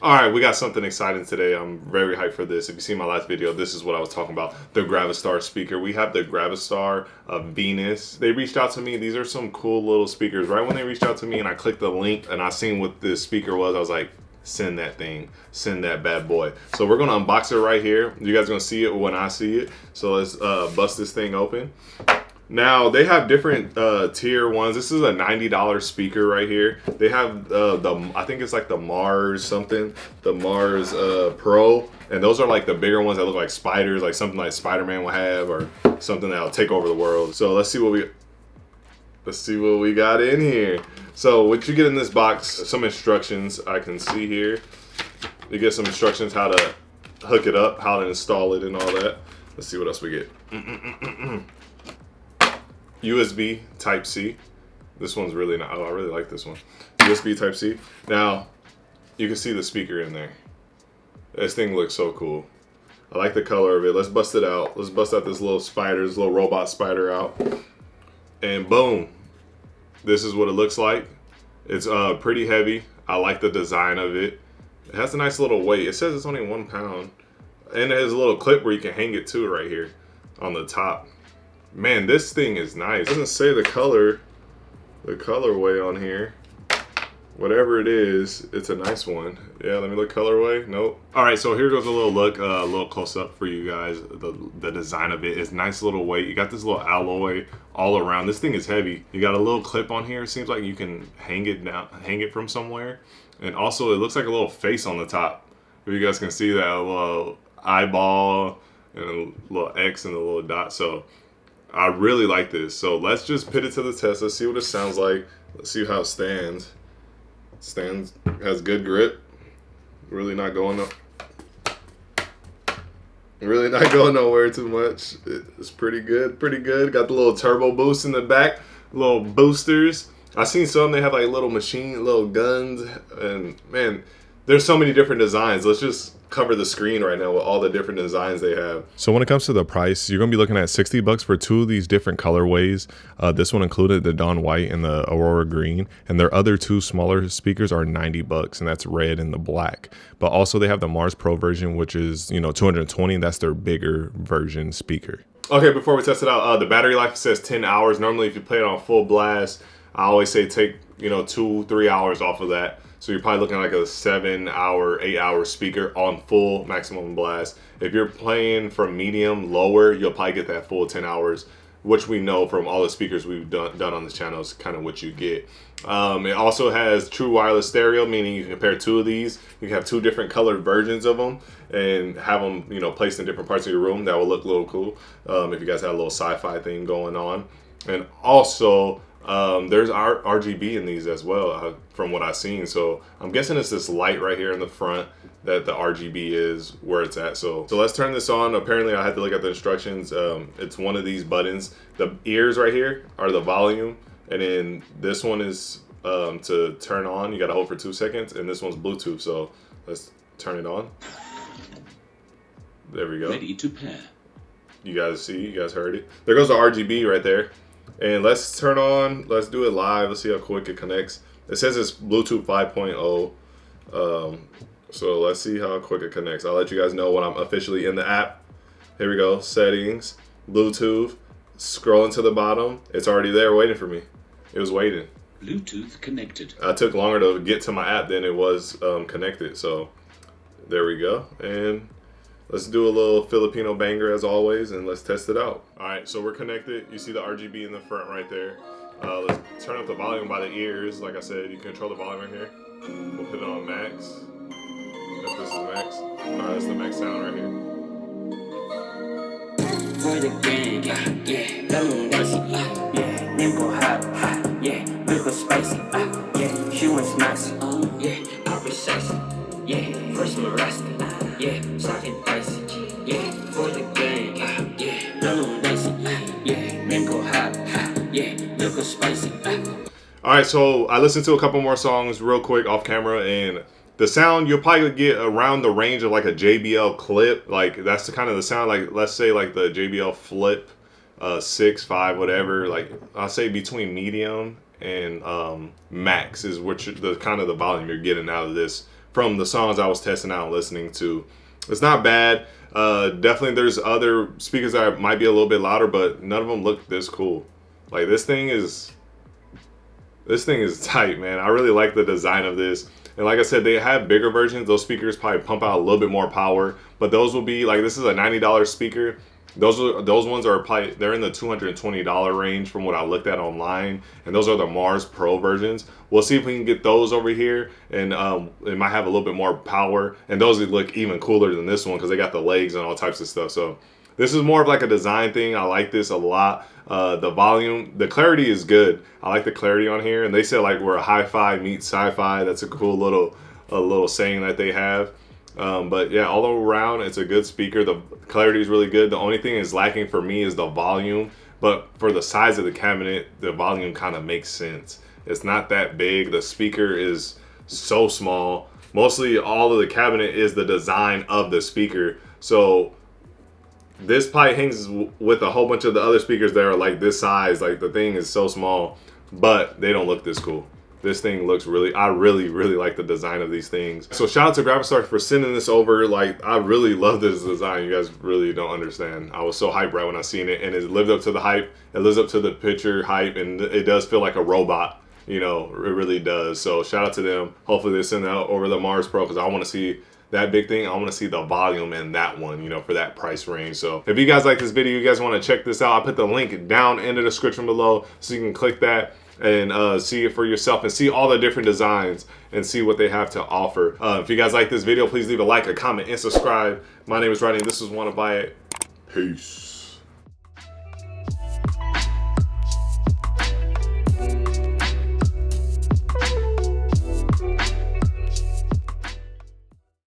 Alright, we got something exciting today. I'm very hyped for this. If you see my last video, this is what I was talking about. The GravaStar speaker. We have the GravaStar Venus. They reached out to me. These are some cool little speakers. Right when they reached out to me and I clicked the link and I seen what this speaker was, I was like, send that thing. Send that bad boy. So we're going to unbox it right here. You guys are going to see it when I see it. So let's bust this thing open. Now, they have different tier ones. This is a $90 speaker right here. They have I think it's like the Mars something, the Mars Pro. And those are like the bigger ones that look like spiders, like something like Spider-Man will have or something that'll take over the world. So let's see what we got in here. So what you get in this box, some instructions I can see here. You get some instructions how to hook it up, how to install it and all that. Let's see what else we get. USB Type-C. This one's really not, oh, I really like this one. USB Type-C. Now, you can see the speaker in there. This thing looks so cool. I like the color of it. Let's bust it out. Let's bust out this little spider, this little robot spider out. And boom. This is what it looks like. It's pretty heavy. I like the design of it. It has a nice little weight. It says it's only 1 pound. And it has a little clip where you can hang it too right here on the top. Man, this thing is nice. It doesn't say the colorway on here. Whatever it is, it's a nice one. Yeah, let me look colorway. Nope. All right, so here goes a little look, a little close up for you guys. The design of it is nice little weight. You got this little alloy all around. This thing is heavy. You got a little clip on here. It seems like you can hang it from somewhere. And also, it looks like a little face on the top. If you guys can see that, a little eyeball and a little X and a little dot. So I really like this. So let's just put it to the test. Let's see what it sounds like. Let's see how it stands. Has good grip. Really not going nowhere too much. It's pretty good. Got the little turbo boost in the back, little boosters. I've seen some, they have like little guns, and man, there's so many different designs. Let's just cover the screen right now with all the different designs they have. So when it comes to the price, you're gonna be looking at $60 for 2 of these different colorways. This one included the Dawn White and the Aurora Green, and their other 2 smaller speakers are $90, and that's red and the black. But also they have the Mars Pro version, which is, you know, $220. That's their bigger version speaker. Okay, before we test it out, the battery life says 10 hours. Normally, if you play it on full blast, I always say take, you know, 2-3 hours off of that. So you're probably looking like a 7-hour, 8-hour speaker on full maximum blast. If you're playing from medium, lower, you'll probably get that full 10 hours, which we know from all the speakers we've done on this channel is kind of what you get. It also has true wireless stereo, meaning you can compare 2 of these. You can have 2 different colored versions of them and have them, you know, placed in different parts of your room. That will look a little cool if you guys have a little sci-fi thing going on. And also, there's RGB in these as well, from what I've seen. So I'm guessing it's this light right here in the front that the RGB is where it's at. So let's turn this on. Apparently I had to look at the instructions. It's one of these buttons. The ears right here are the volume, and then this one is to turn on. You got to hold for 2 seconds, and this one's Bluetooth. So let's turn it on. There we go. Ready to pair. You guys heard it. There goes the RGB right there. And let's turn on, let's do it live. Let's see how quick it connects. It says it's Bluetooth 5.0. So let's see how quick it connects. I'll let you guys know when I'm officially in the app. Here we go, settings, Bluetooth, scrolling to the bottom. It's already there waiting for me. It was waiting. Bluetooth connected. I took longer to get to my app than it was connected. So there we go. And let's do a little Filipino banger as always, and let's test it out. All right, so we're connected. You see the RGB in the front right there. Let's turn up the volume by the ears. Like I said, you control the volume right here. We'll put it on max. If this is max. All right, that's the max sound right here. For the gang, yeah, lemon dicey, yeah, nimble hot, yeah, little spicy, yeah, she wants spicy, yeah, I'm precise, yeah, first my rasta, yeah, socket dicey, yeah, for the gang, yeah, lemon dicey, yeah, nimble hot, yeah, little spicy. All right, so I listened to a couple more songs real quick off camera, and the sound you'll probably get around the range of like a JBL clip. Like that's the kind of the sound, like let's say like the JBL Flip 6, 5, whatever. Like I'll say between medium and max is what the kind of the volume you're getting out of this from the songs I was testing out and listening to. It's not bad. Definitely there's other speakers that might be a little bit louder, but none of them look this cool. Like this thing is tight, man. I really like the design of this. And like I said, they have bigger versions. Those speakers probably pump out a little bit more power, but those will be like, this is a $90 speaker. Those ones are probably, they're in the $220 range from what I looked at online, and those are the Mars Pro versions. We'll see if we can get those over here, and it might have a little bit more power, and those look even cooler than this one because they got the legs and all types of stuff. So this is more of like a design thing. I like this a lot. The volume, the clarity is good. I like the clarity on here, and they said like we're a hi-fi meets sci-fi. That's a cool little saying that they have. But yeah, all around, it's a good speaker. The clarity is really good. The only thing is lacking for me is the volume. But for the size of the cabinet, the volume kind of makes sense. It's not that big. The speaker is so small. Mostly all of the cabinet is the design of the speaker. So this probably hangs with a whole bunch of the other speakers that are like this size. Like the thing is so small, but they don't look this cool. This thing looks really, I really like the design of these things. So shout out to GravaStar for sending this over. Like, I really love this design. You guys really don't understand. I was so hyped right when I seen it, and it lived up to the hype. It lives up to the picture hype, and it does feel like a robot. You know, it really does. So shout out to them. Hopefully they send out over the Mars Pro, because I want to see that big thing. I want to see the volume in that one, you know, for that price range. So if you guys like this video, you guys want to check this out, I'll put the link down in the description below so you can click that and see it for yourself and see all the different designs and see what they have to offer. If you guys like this video, please leave a like, a comment, and subscribe. My name is Rodney. This is Wanna Buy It. Peace.